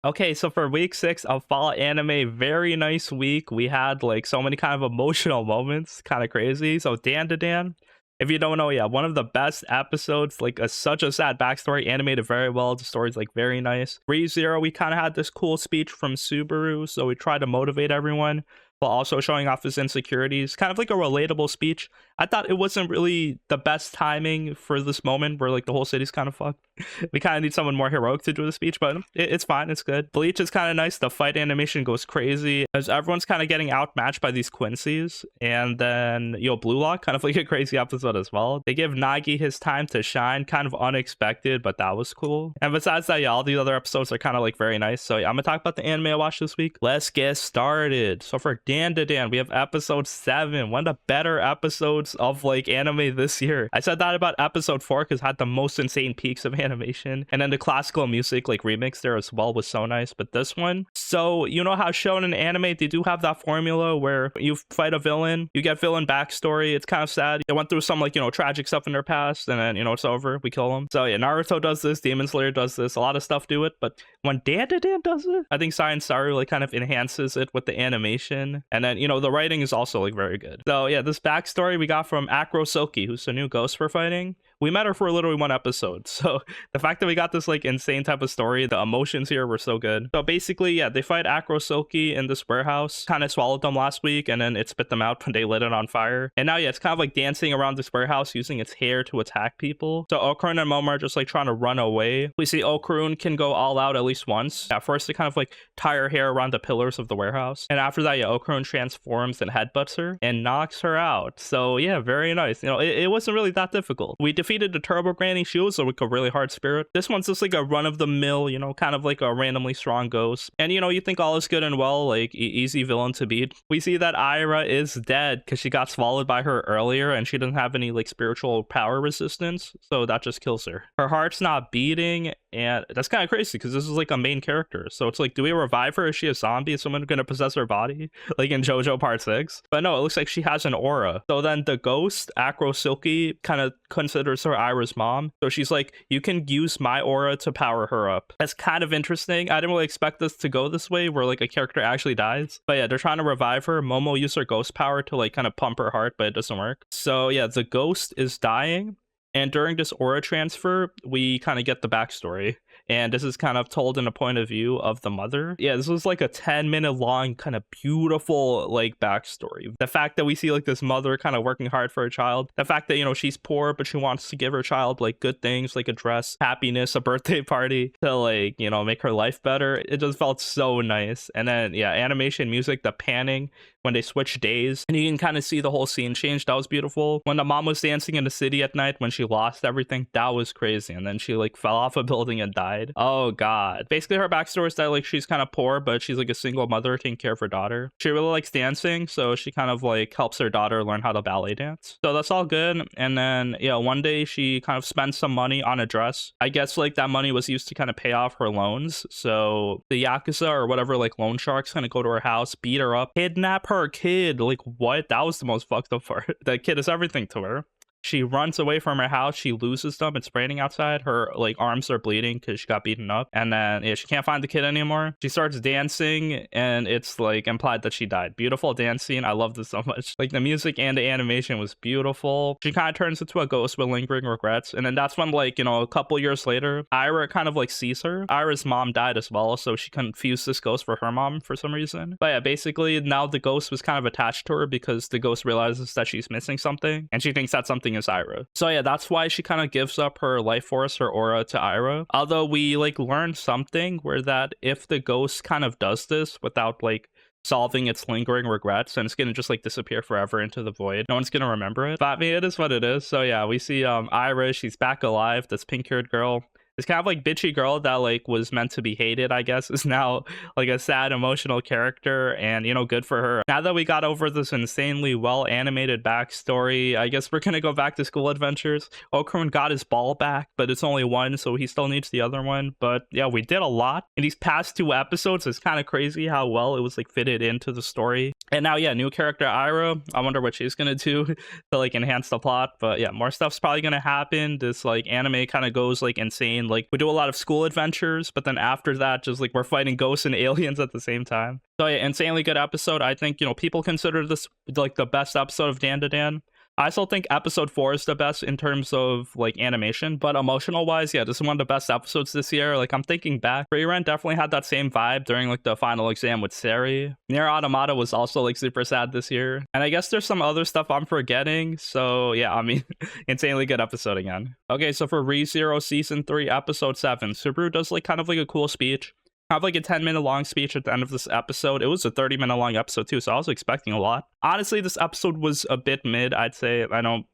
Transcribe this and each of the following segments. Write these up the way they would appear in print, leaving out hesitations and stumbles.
Okay, so for week 6 of fall anime, very nice week. We had like so many kind of emotional moments, kind of crazy. So Dandadan, if you don't know, yeah, one of the best episodes, like such a sad backstory, animated very well. The story's like very nice. ReZero, we kind of had this cool speech from Subaru, so we tried to motivate everyone while also showing off his insecurities. Kind of like a relatable speech. I thought it wasn't really the best timing for this moment where like the whole city's kind of fucked. We kind of need someone more heroic to do the speech, but it's fine. It's good. Bleach is kind of nice. The fight animation goes crazy as everyone's kind of getting outmatched by these Quincy's. And then, Blue Lock, kind of like a crazy episode as well. They give Nagi his time to shine, kind of unexpected, but that was cool. And besides that, yeah, all the other episodes are kind of like very nice. So yeah, I'm gonna talk about the anime I watched this week. Let's get started. So for Dandadan, we have episode 7, one of the better episodes of like anime this year. I said that about episode 4 because it had the most insane peaks of animation, and then the classical music like remix there as well was so nice. But this one, so you know how shown in anime they do have that formula where you fight a villain, you get villain backstory. It's kind of sad. They went through some like tragic stuff in their past, and then it's over, we kill them. So yeah, Naruto does this, Demon Slayer does this, a lot of stuff do it, but when Dandadan does it, I think Science Saru like kind of enhances it with the animation, and then the writing is also like very good. So yeah, this backstory we got from Acro Silky, who's the new ghost we're fighting. We met her for literally 1 episode, so the fact that we got this like insane type of story, the emotions here were so good. So basically, yeah, they fight Acro Silky in this warehouse, kind of swallowed them last week, and then it spit them out when they lit it on fire. And now, yeah, it's kind of like dancing around this warehouse using its hair to attack people. So Okarun and Momo are just like trying to run away. We see Okarun can go all out at least once. At first, they kind of like tie her hair around the pillars of the warehouse, and after that, yeah, Okarun transforms and headbutts her and knocks her out. So yeah, very nice. It wasn't really that difficult. We defeated the Turbo Granny. She was like a really hard spirit. This one's just like a run-of-the-mill, kind of like a randomly strong ghost. And you think all is good and well, like easy villain to beat. We see that Ira is dead because she got swallowed by her earlier, and she doesn't have any like spiritual power resistance, so that just kills her. Her heart's not beating, and that's kind of crazy because this is like a main character. So it's like, do we revive her? Is she a zombie? Is someone gonna possess her body like in JoJo Part 6? But no, it looks like she has an aura. So then the ghost, Acro Silky, kind of considers her Ira's mom. So she's like, you can use my aura to power her up. That's kind of interesting. I didn't really expect this to go this way where like a character actually dies. But yeah, they're trying to revive her. Momo used her ghost power to like kind of pump her heart, but it doesn't work. So yeah, the ghost is dying. And during this aura transfer, we kind of get the backstory. And this is kind of told in a point of view of the mother. Yeah, this was like a 10-minute long kind of beautiful like backstory. The fact that we see like this mother kind of working hard for her child. The fact that, she's poor, but she wants to give her child like good things, like a dress, happiness, a birthday party to like, make her life better. It just felt so nice. And then, yeah, animation, music, the panning when they switch days, and you can kind of see the whole scene change. That was beautiful. When the mom was dancing in the city at night when she lost everything, that was crazy. And then she like fell off a building and died. Oh god. Basically her backstory is that like she's kind of poor, but she's like a single mother taking care of her daughter. She really likes dancing, so she kind of like helps her daughter learn how to ballet dance. So that's all good. And then yeah, one day she kind of spends some money on a dress. I guess like that money was used to kind of pay off her loans. So the Yakuza or whatever like loan sharks kind of go to her house, beat her up, kidnap her kid. Like what? That was the most fucked up part. That kid is everything to her. She runs away from her house. She loses them. It's raining outside. Her like arms are bleeding because she got beaten up. And then yeah, she can't find the kid anymore. She starts dancing, and it's like implied that she died. Beautiful dance scene. I love this so much. Like the music and the animation was beautiful. She kind of turns into a ghost with lingering regrets. And then that's when like, a couple years later, Ira kind of like sees her. Ira's mom died as well, so she confused this ghost for her mom for some reason. But yeah, basically now the ghost was kind of attached to her because the ghost realizes that she's missing something, and she thinks that something is Ira. So yeah, that's why she kind of gives up her life force, her aura, to Ira. Although we like learned something where that if the ghost kind of does this without like solving its lingering regrets, and it's gonna just like disappear forever into the void, no one's gonna remember it. But I mean, it is what it is. So yeah, we see Ira, she's back alive. This pink-haired girl, this kind of like bitchy girl that like was meant to be hated, I guess, is now like a sad emotional character, and good for her. Now that we got over this insanely well animated backstory, I guess we're gonna go back to school adventures. Okarun got his ball back, but it's only one, so he still needs the other one. But yeah, we did a lot in these past 2 episodes. It's kind of crazy how well it was like fitted into the story. And now yeah, new character Ira. I wonder what she's gonna do to like enhance the plot. But yeah, more stuff's probably gonna happen. This like anime kind of goes like insane like we do a lot of school adventures, but then after that, just like we're fighting ghosts and aliens at the same time. So yeah, insanely good episode. I think, you know, people consider this like the best episode of Dandadan. I still think episode 4 is the best in terms of like animation, but emotional wise, yeah, this is one of the best episodes this year. Like I'm thinking back, Rerun definitely had that same vibe during like the final exam with Sari. Nier Automata was also like super sad this year. And I guess there's some other stuff I'm forgetting. So yeah, I mean, insanely good episode again. Okay, so for ReZero Season 3, Episode 7, Subaru does like kind of like a cool speech. Have like a 10-minute long speech at the end of this episode. It was a 30-minute long episode too, so I was expecting a lot. Honestly, this episode was a bit mid, I'd say. I know,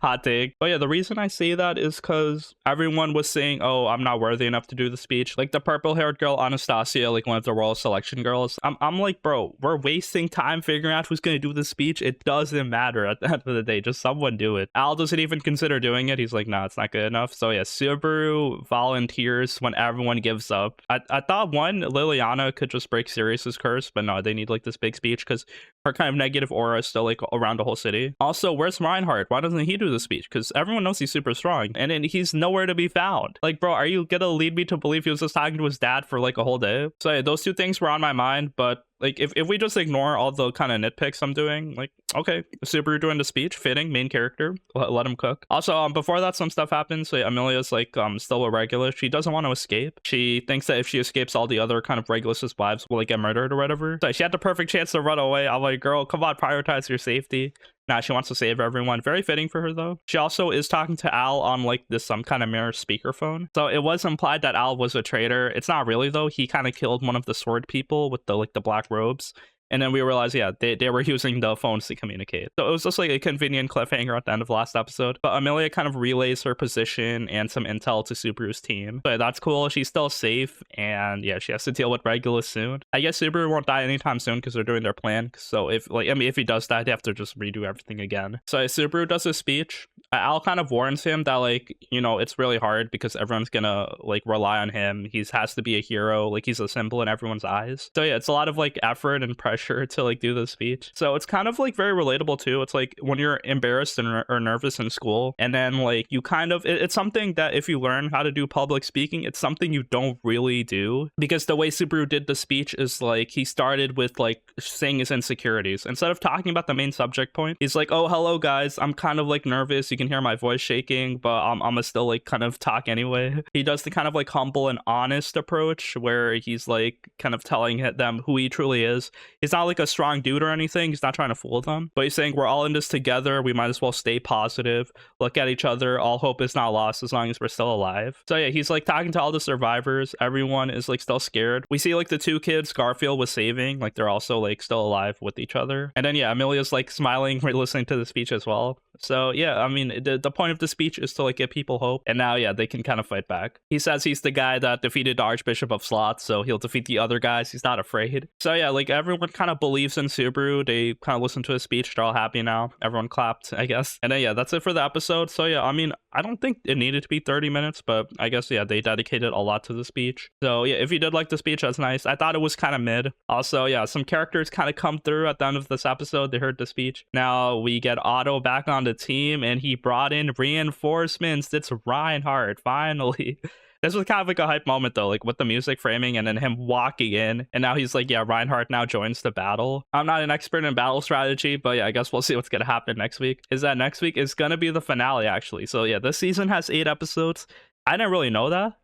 hot take. But yeah, the reason I say that is because everyone was saying, oh, I'm not worthy enough to do the speech. Like the purple-haired girl, Anastasia, like one of the royal selection girls. I'm like, bro, we're wasting time figuring out who's gonna do the speech. It doesn't matter at the end of the day. Just someone do it. Al doesn't even consider doing it. He's like, nah, it's not good enough. So yeah, Subaru volunteers when everyone gives up. I thought one, Liliana could just break Sirius's curse, but no, they need like this big speech because her kind of negative aura is still like around the whole city. Also, where's Reinhardt? Why doesn't he do the speech? Because everyone knows he's super strong, and then he's nowhere to be found. Like, bro, are you gonna lead me to believe he was just talking to his dad for like a whole day? So yeah, those two things were on my mind, but like if we just ignore all the kind of nitpicks I'm doing, like, okay, Subaru doing the speech, fitting, main character, let him cook. Also, before that, some stuff happens. So Amelia's like still a Regulus. She doesn't want to escape. She thinks that if she escapes, all the other kind of Regulus's wives will like get murdered or whatever. So she had the perfect chance to run away. I'm like, girl, come on, prioritize your safety. Nah, she wants to save everyone. Very fitting for her, though. She also is talking to Al on, like, this some kind of mirror speakerphone. So it was implied that Al was a traitor. It's not really, though. He kind of killed one of the sword people with the, like, the black robes. And then we realized, yeah, they were using the phones to communicate. So it was just like a convenient cliffhanger at the end of last episode. But Amelia kind of relays her position and some intel to Subaru's team. So that's cool. She's still safe. And yeah, she has to deal with Regulus soon. I guess Subaru won't die anytime soon because they're doing their plan. So if, like, I mean, if he does die, they have to just redo everything again. So Subaru does a speech. Al kind of warns him that, like, you know, it's really hard because everyone's gonna, like, rely on him. He has to be a hero. Like, he's a symbol in everyone's eyes. So yeah, it's a lot of, like, effort and pressure to like do the speech. So it's kind of like very relatable too. It's like when you're embarrassed and or nervous in school, and then like you kind of it's something that if you learn how to do public speaking, it's something you don't really do, because the way Subaru did the speech is like he started with like saying his insecurities instead of talking about the main subject point. He's like, oh, hello guys, I'm kind of like nervous, you can hear my voice shaking, but I'm gonna still like kind of talk anyway. He does the kind of like humble and honest approach where he's like kind of telling them who he truly is. He's not like a strong dude or anything. He's not trying to fool them, but he's saying we're all in this together. We might as well stay positive, look at each other. All hope is not lost as long as we're still alive. So yeah, he's like talking to all the survivors. Everyone is like still scared. We see like the two kids Garfield was saving, like they're also like still alive with each other. And then yeah, Amelia's like smiling, we're listening to the speech as well. So yeah, I mean, the point of the speech is to like give people hope, and now yeah, they can kind of fight back. He says he's the guy that defeated the Archbishop of Sloth, so he'll defeat the other guys. He's not afraid. So yeah, like everyone kind of believes in Subaru. They kind of listen to his speech. They're all happy now. Everyone clapped, I guess. And then yeah, that's it for the episode. So yeah, I mean, I don't think it needed to be 30 minutes, but I guess yeah, they dedicated a lot to the speech. So yeah, if you did like the speech, that's nice. I thought it was kind of mid. Also yeah, some characters kind of come through at the end of this episode. They heard the speech. Now we get Otto back on the team, and he brought in reinforcements. It's Reinhardt finally. This was kind of like a hype moment though, like with the music framing and then him walking in, and now he's like, yeah, Reinhardt now joins the battle. I'm not an expert in battle strategy, but yeah, I guess we'll see what's gonna happen next week. Is that next week is gonna be the finale actually. So yeah, this season has 8 episodes. I didn't really know that.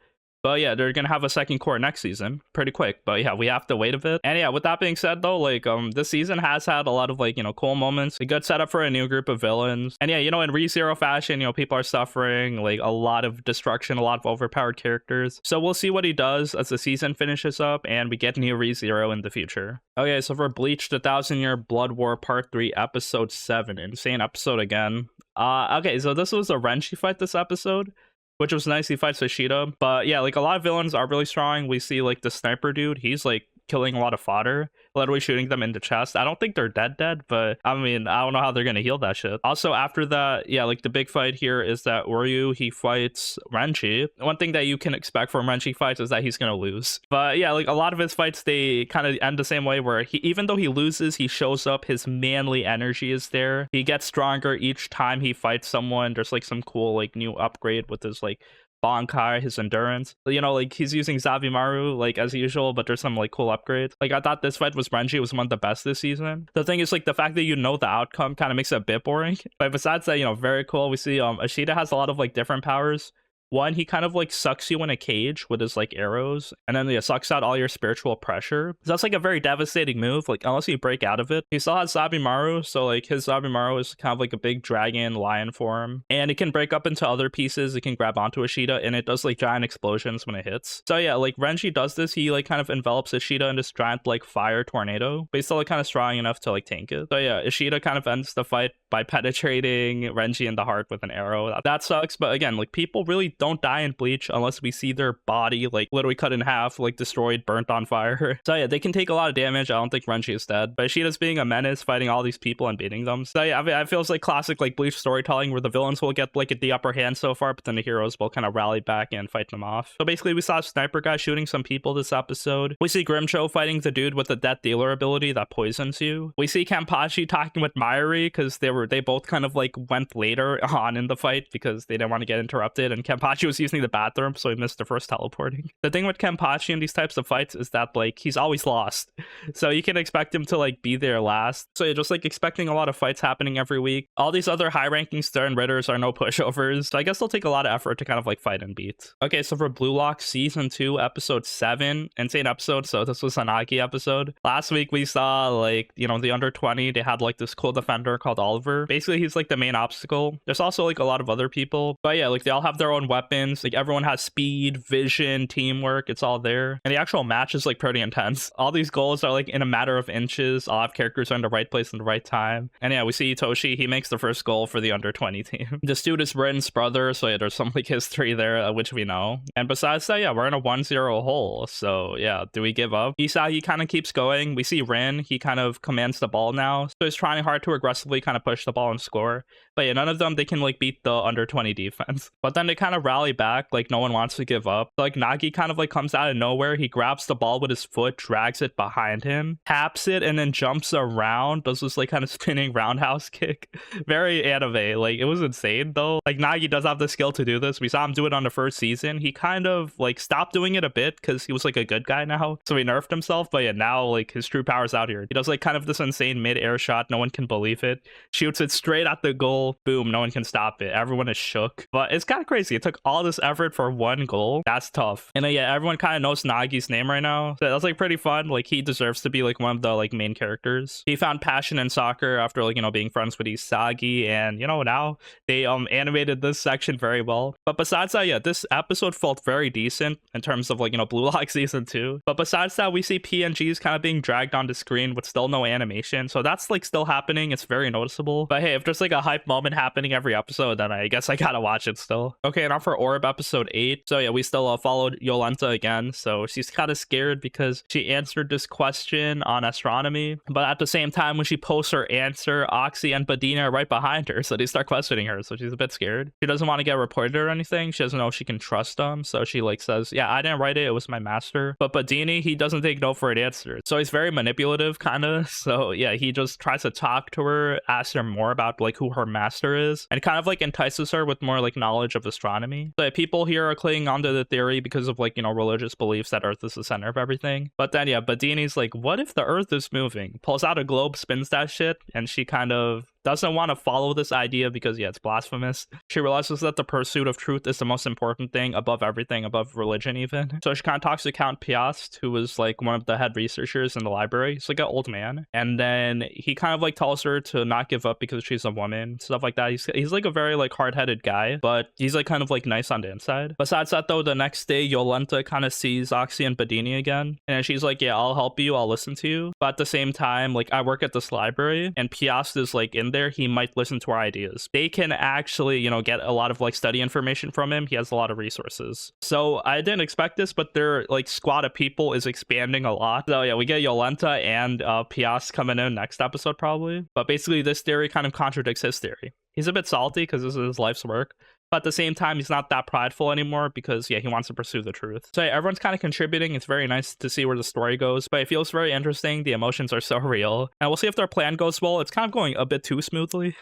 But yeah, they're gonna have a second core next season pretty quick. But yeah, we have to wait a bit. And yeah, with that being said though, like this season has had a lot of like, you know, cool moments, a good setup for a new group of villains. And yeah, you know, in ReZero fashion, you know, people are suffering like a lot of destruction, a lot of overpowered characters. So we'll see what he does as the season finishes up and we get new ReZero in the future. Okay, so for Bleach, the 1000-Year Blood War Part 3, Episode 7. Insane episode again. Okay, so this was a Renshi fight this episode, which was nice. He fights Ishida. But yeah, like a lot of villains are really strong. We see like the sniper dude, he's like killing a lot of fodder, literally shooting them in the chest. I don't think they're dead, but I mean, I don't know how they're gonna heal that shit. Also after that, yeah, like the big fight here is that Uryu, he fights Renshi. One thing that you can expect from Renshi fights is that he's gonna lose. But yeah, like a lot of his fights, they kind of end the same way, where he, even though he loses, he shows up, his manly energy is there. He gets stronger each time he fights someone. There's like some cool like new upgrade with his like Bankai, his endurance. You know, like he's using Zabimaru like as usual, but there's some like cool upgrades. Like I thought this fight with Renji was one of the best this season. The thing is like the fact that you know the outcome kind of makes it a bit boring. But besides that, you know, very cool. We see Ashita has a lot of like different powers. One, he kind of like sucks you in a cage with his like arrows, and then he sucks out all your spiritual pressure. So that's like a very devastating move, like unless you break out of it. He still has Zabimaru, so like his Zabimaru is kind of like a big dragon lion form, and it can break up into other pieces. It can grab onto Ashita, and it does like giant explosions when it hits. So yeah, like Renji does this. He like kind of envelops Ashita in this giant like fire tornado, but he's still like kind of strong enough to like tank it. So yeah, Ashita kind of ends the fight by penetrating Renji in the heart with an arrow. That sucks, but again, like people really don't die in Bleach unless we see their body like literally cut in half, like destroyed, burnt on fire. So yeah, they can take a lot of damage. I don't think Renji is dead, but Ishida's being a menace, fighting all these people and beating them. So yeah, I mean, it feels like classic like Bleach storytelling where the villains will get like the upper hand so far, but then the heroes will kind of rally back and fight them off. So basically, we saw a sniper guy shooting some people this episode. We see Grimcho fighting the dude with the death dealer ability that poisons you. We see Kenpachi talking with Mayuri because they both kind of like went later on in the fight because they didn't want to get interrupted, and Kenpachi was using the bathroom, so he missed the first teleporting. The thing with Kenpachi in these types of fights is that like he's always lost, so you can expect him to like be there last. So you're just like expecting a lot of fights happening every week. All these other high-ranking Stern Ritters are no pushovers, so I guess they'll take a lot of effort to kind of like fight and beat. Okay, so for Blue Lock season 2 episode 7, insane episode. So this was an Aki episode. Last week we saw like, you know, the under 20, they had like this cool defender called Oliver. Basically he's like the main obstacle. There's also like a lot of other people, but yeah, like they all have their own weapons. Like everyone has speed, vision, teamwork, it's all there. And the actual match is like pretty intense. All these goals are like in a matter of inches. All have characters are in the right place in the right time. And yeah, we see Itoshi, he makes the first goal for the under 20 team. This dude is Ren's brother, so yeah, there's some like history there, which we know. And besides that, yeah, we're in a 1-0 hole. So yeah, do we give up? Isagi kind of keeps going. We see Ren, he kind of commands the ball now, so he's trying hard to aggressively kind of push the ball and score. But yeah, none of them, they can like beat the under 20 defense. But then they kind of rally back, like no one wants to give up. So, like Nagi kind of like comes out of nowhere. He grabs the ball with his foot, drags it behind him, taps it, and then jumps around, does this like kind of spinning roundhouse kick. Very anime. Like it was insane though. Like Nagi does have the skill to do this. We saw him do it on the first season. He kind of like stopped doing it a bit because he was like a good guy now, so he nerfed himself. But yeah, now like his true power's out here. He does like kind of this insane mid-air shot. No one can believe it. Shoots it straight at the goal. Boom, no one can stop it. Everyone is shook. But it's kind of crazy. It took all this effort for one goal. That's tough. And yeah, everyone kind of knows Nagi's name right now. So that's like pretty fun. Like he deserves to be like one of the like main characters. He found passion in soccer after like, you know, being friends with Isagi, and you know, now they animated this section very well. But besides that, yeah, this episode felt very decent in terms of like, you know, Blue Lock season 2. But besides that, we see PNGs kind of being dragged onto screen with still no animation. So that's like still happening. It's very noticeable. But hey, if there's like a hype moment happening every episode, then I guess I gotta watch it still. Okay, now for Orb episode 8. So yeah, we still followed Yolenta again. So she's kind of scared because she answered this question on astronomy, but at the same time when she posts her answer, Oxy and Badina are right behind her, so they start questioning her. So she's a bit scared. She doesn't want to get reported or anything. She doesn't know if she can trust them, so she like says, yeah, I didn't write it, it was my master. But Badini, he doesn't take no for an answer, so he's very manipulative kind of. So yeah, he just tries to talk to her, ask her more about like who her master is, and kind of like entices her with more like knowledge of astronomy. So yeah, people here are clinging onto the theory because of like, you know, religious beliefs that Earth is the center of everything. But then yeah, Badini's like, what if the Earth is moving? Pulls out a globe, spins that shit, and she kind of doesn't want to follow this idea because yeah, it's blasphemous. She realizes that the pursuit of truth is the most important thing above everything, above religion even. So she kind of talks to Count Piast, who was like one of the head researchers in the library. He's like an old man, and then he kind of like tells her to not give up because she's a woman, stuff like that. He's like a very like hard-headed guy, but he's like kind of like nice on the inside. Besides that though, the next day Yolenta kind of sees Oxy and Badini again, and she's like, yeah, I'll help you, I'll listen to you, but at the same time, like I work at this library and Piast is like in there, he might listen to our ideas. They can actually, you know, get a lot of like study information from him. He has a lot of resources. So I didn't expect this, but their like squad of people is expanding a lot. So yeah, we get Yolenta and Piast coming in next episode probably. But basically this theory kind of contradicts his theory. He's a bit salty because this is his life's work. but at the same time, he's not that prideful anymore because, yeah, he wants to pursue the truth. So, yeah, everyone's kind of contributing. It's very nice to see where the story goes, but it feels very interesting. The emotions are so real. And we'll see if their plan goes well. It's kind of going a bit too smoothly.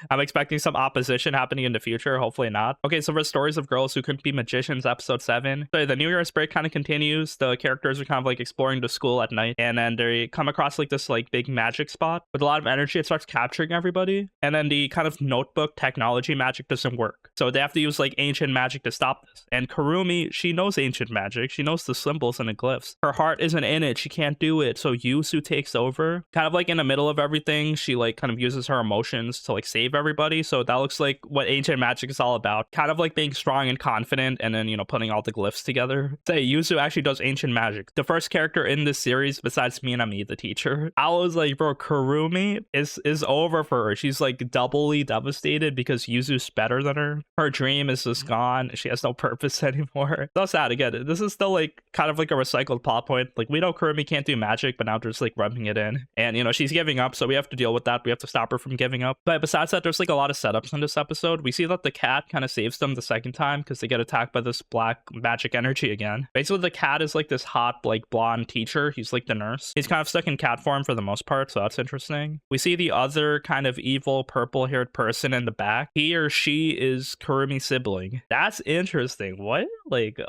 I'm expecting some opposition happening in the future. Hopefully not. Okay, so for Stories of Girls Who Couldn't Be Magicians, episode 7. So the New Year's break kind of continues. The characters are kind of like exploring the school at night, and then they come across like this like big magic spot with a lot of energy. It starts capturing everybody, and then the kind of notebook technology magic doesn't work. So they have to use like ancient magic to stop this. And Kurumi, she knows ancient magic. She knows the symbols and the glyphs. Her heart isn't in it. She can't do it. So Yuzu takes over. Kind of like in the middle of everything, she like kind of uses her emotions to like save everybody. So that looks like what ancient magic is all about. Kind of like being strong and confident, and then, you know, putting all the glyphs together. Say Yuzu actually does ancient magic. The first character in this series besides Minami, the teacher. I was like, bro, Kurumi is over for her. She's like doubly devastated because Yuzu's better than her. Her dream is just gone. She has no purpose anymore. So sad. Again, this is still like kind of like a recycled plot point. Like, we know Kurumi can't do magic, but now they're just like rubbing it in. And, you know, she's giving up, so we have to deal with that. We have to stop her from giving up. But besides that, there's like a lot of setups in this episode. We see that the cat kind of saves them the second time because they get attacked by this black magic energy again. Basically, the cat is like this hot, like blonde teacher. He's like the nurse. He's kind of stuck in cat form for the most part, so that's interesting. We see the other kind of evil purple-haired person in the back. He or she is Kurumi's sibling. That's interesting. What? Like,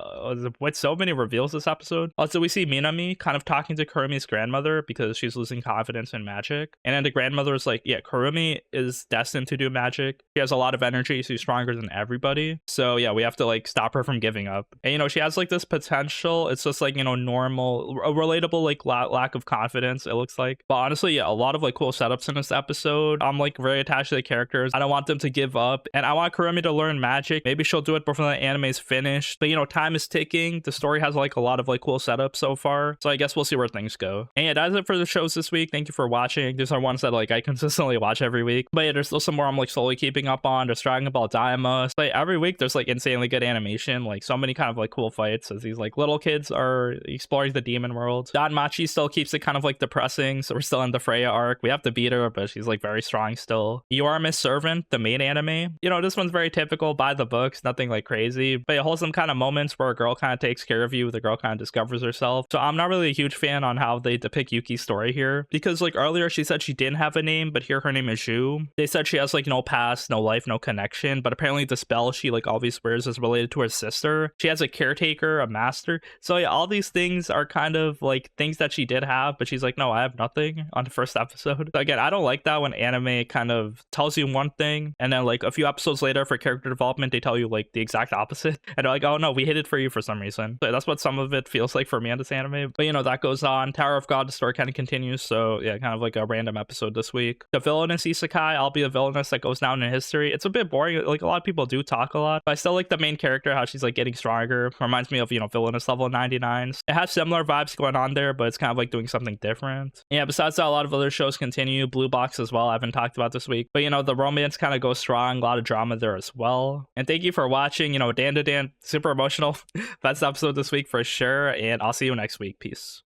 with so many reveals this episode. Also, we see Minami kind of talking to Kurumi's grandmother because she's losing confidence in magic. And then the grandmother is like, yeah, Kurumi is destined to do magic. She has a lot of energy. She's stronger than everybody. So yeah, we have to like stop her from giving up. And, you know, she has like this potential. It's just like, you know, normal, a relatable like lack of confidence, it looks like. But honestly, yeah, a lot of like cool setups in this episode. I'm like very attached to the characters. I don't want them to give up, and I want Kurumi to learn magic. Maybe she'll do it before the anime is finished. But, you know, time is ticking. The story has like a lot of like cool setups so far. So I guess we'll see where things go. And yeah, that's it for the shows this week. Thank you for watching. These are ones that like I consistently watch every week. But yeah, there's still some more I'm like slowly keeping up on. There's Dragon Ball Daima. Like every week there's like insanely good animation. Like so many kind of like cool fights as these like little kids are exploring the demon world. Danmachi still keeps it kind of like depressing. So we're still in the Freya arc. We have to beat her, but she's like very strong still. You Are Miss Servant, the main anime. You know, this one's very typical by the books. Nothing like crazy, but it holds some kind of moments where a girl kind of takes care of you. The girl kind of discovers herself. So I'm not really a huge fan on how they depict Yuki's story here, because like earlier she said she didn't have a name, but here her name is Zhu. They said she has like no past, no life, no connection, but apparently the spell she like always wears is related to her sister. She has a caretaker, a master. So yeah, all these things are kind of like things that she did have, but she's like, no, I have nothing on the first episode. So again, I don't like that when anime kind of tells you one thing and then like a few episodes later for character development they tell you like the exact opposite, and they're like, oh no, we hid it for you for some reason. So that's what some of it feels like for me on this anime. But, you know, that goes on. Tower of God, the story kind of continues. So yeah, kind of like a random episode this week. The villainous isekai, I'll be a villainess that goes down in history. It's a bit boring. Like a lot of people do talk a lot, but I still like the main character, how she's like getting stronger. Reminds me of, you know, villainous level 99s. It has similar vibes going on there, but it's kind of like doing something different. Yeah, besides that, a lot of other shows continue. Blue Box as well, I haven't talked about this week, but, you know, the romance kind of goes strong. A lot of drama there as well. And thank you for watching. You know, Dandadan, super emotional. Best episode this week for sure, and I'll see you next week. Peace.